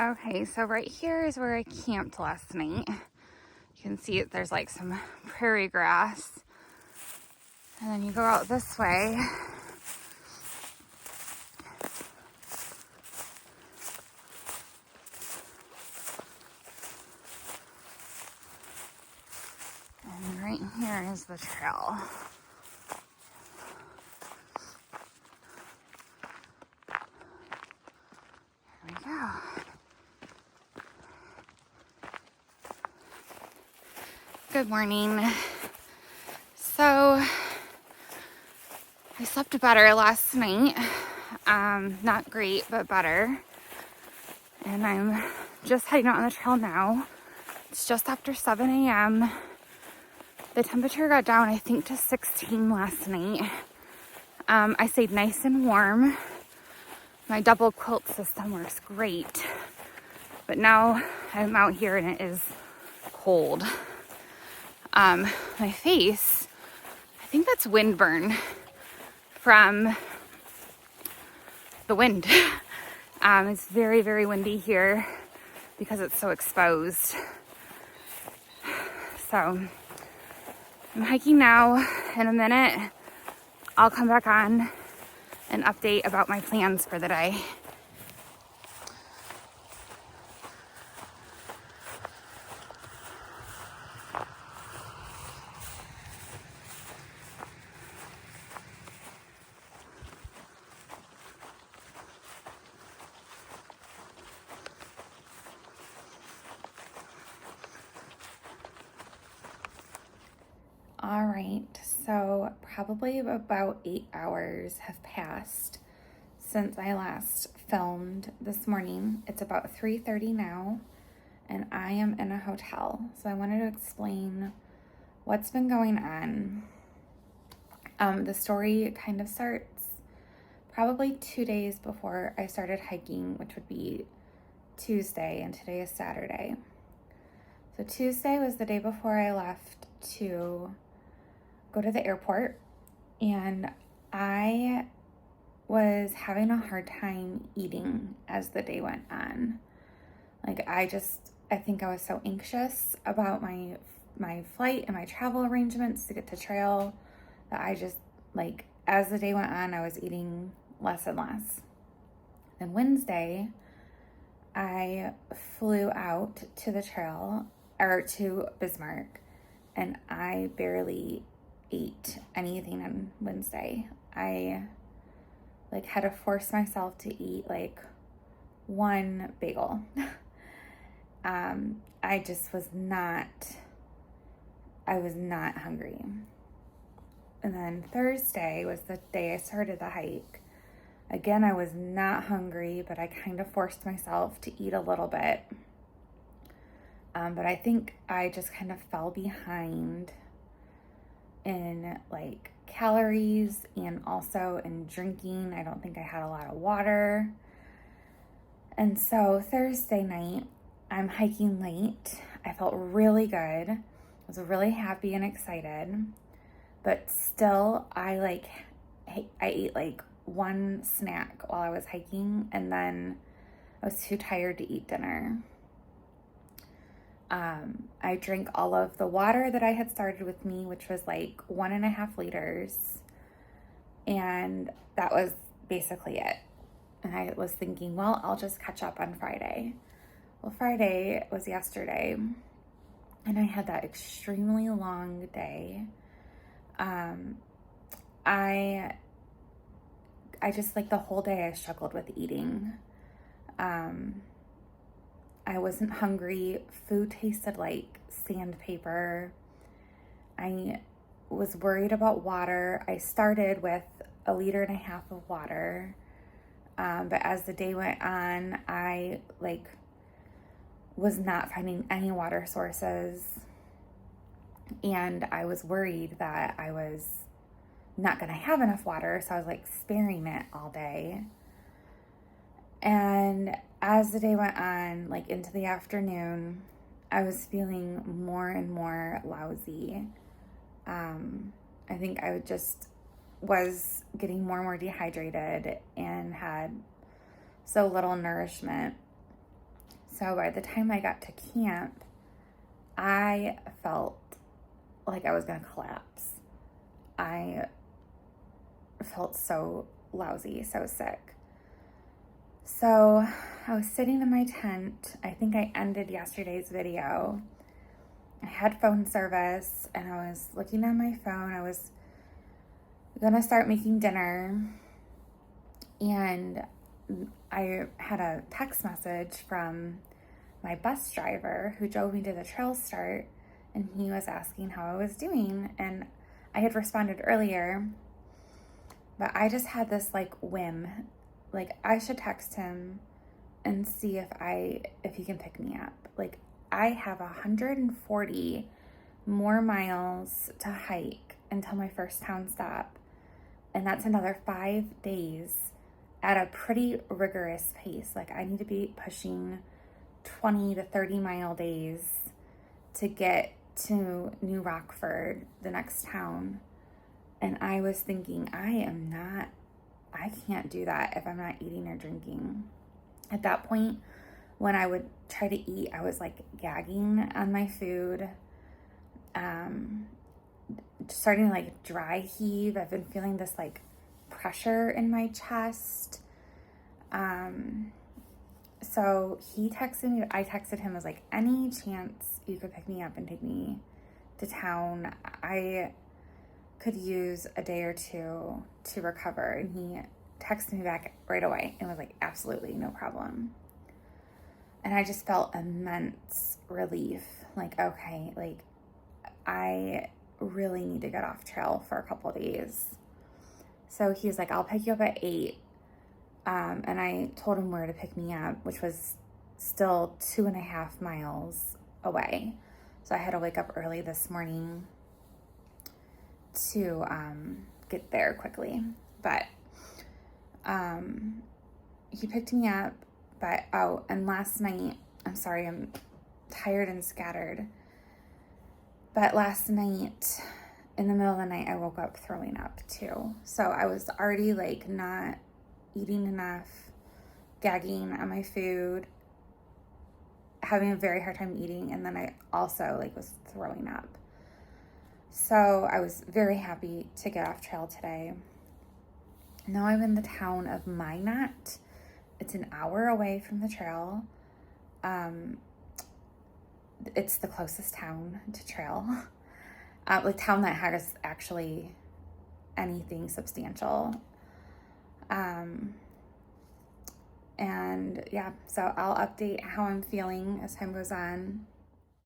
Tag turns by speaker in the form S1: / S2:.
S1: Okay, so right here is where I camped last night. You can see it, there's like some prairie grass. And then you go out this way. And right here is the trail. Here we go. Good morning. So, I slept better last night. Not great, but better. And I'm just heading out on the trail now. It's just after 7 a.m. The temperature got down, I think, to 16 last night. I stayed nice and warm. My double quilt system works great. But now I'm out here and it is cold. My face, I think that's windburn from the wind. It's very, very windy here because it's so exposed. So I'm hiking now. In a minute, I'll come back on and update about my plans for the day. All right, so probably about 8 hours have passed since I last filmed this morning. It's about 3:30 now, and I am in a hotel. So I wanted to explain what's been going on. The story kind of starts probably 2 days before I started hiking, which would be Tuesday, and today is Saturday. So Tuesday was the day before I left to go to the airport, and I was having a hard time eating as the day went on. Like I think I was so anxious about my flight and my travel arrangements to get to trail that I just, like, as the day went on, I was eating less and less. Then Wednesday, I flew out to the trail, or to Bismarck, and I barely ate anything on Wednesday. I had to force myself to eat one bagel. I just was not hungry. And then Thursday was the day I started the hike. Again, I was not hungry, but I kind of forced myself to eat a little bit. But I think I just kind of fell behind in calories and also in drinking. I don't think I had a lot of water. And so Thursday night, I'm hiking late. I felt really good. I was really happy and excited. But still, I ate one snack while I was hiking, and then I was too tired to eat dinner. I drank all of the water that I had started with me, which was 1.5 liters. And that was basically it. And I was thinking, well, I'll just catch up on Friday. Well, Friday was yesterday, and I had that extremely long day. I just, the whole day I struggled with eating. I wasn't hungry. Food tasted like sandpaper. I was worried about water. I started with 1.5 liters of water. But as the day went on, I was not finding any water sources. And I was worried that I was not going to have enough water. So I was sparing it all day. And as the day went on, into the afternoon, I was feeling more and more lousy. I think I just was getting more and more dehydrated and had so little nourishment. So by the time I got to camp, I felt like I was going to collapse. I felt so lousy, so sick. So I was sitting in my tent. I think I ended yesterday's video. I had phone service and I was looking at my phone. I was going to start making dinner. And I had a text message from my bus driver who drove me to the trail start. And he was asking how I was doing. And I had responded earlier. But I just had this like whim. Like I should text him and see if he can pick me up. Like I have 140 more miles to hike until my first town stop. And that's another 5 days at a pretty rigorous pace. Like I need to be pushing 20 to 30 mile days to get to New Rockford, the next town. And I was thinking, I can't do that if I'm not eating or drinking. At that point, when I would try to eat, I was like gagging on my food, starting to like dry heave. I've been feeling this like pressure in my chest. So he texted me, I texted him, I was like, any chance you could pick me up and take me to town? I could use a day or two to recover. And he texted me back right away and was like, absolutely, no problem. And I just felt immense relief. Like, okay, like I really need to get off trail for a couple of days. So he was like, I'll pick you up at 8. And I told him where to pick me up, which was still 2.5 miles away. So I had to wake up early this morning to get there quickly. But he picked me up. But and last night, I'm sorry, I'm tired and scattered. But last night, in the middle of the night, I woke up throwing up too. So I was already like not eating enough, gagging on my food, having a very hard time eating, and then I also like was throwing up. So I was very happy to get off trail today. Now I'm in the town of Minot. It's an hour away from the trail. It's the closest town to trail. Like town that has actually anything substantial. And yeah, so I'll update how I'm feeling as time goes on.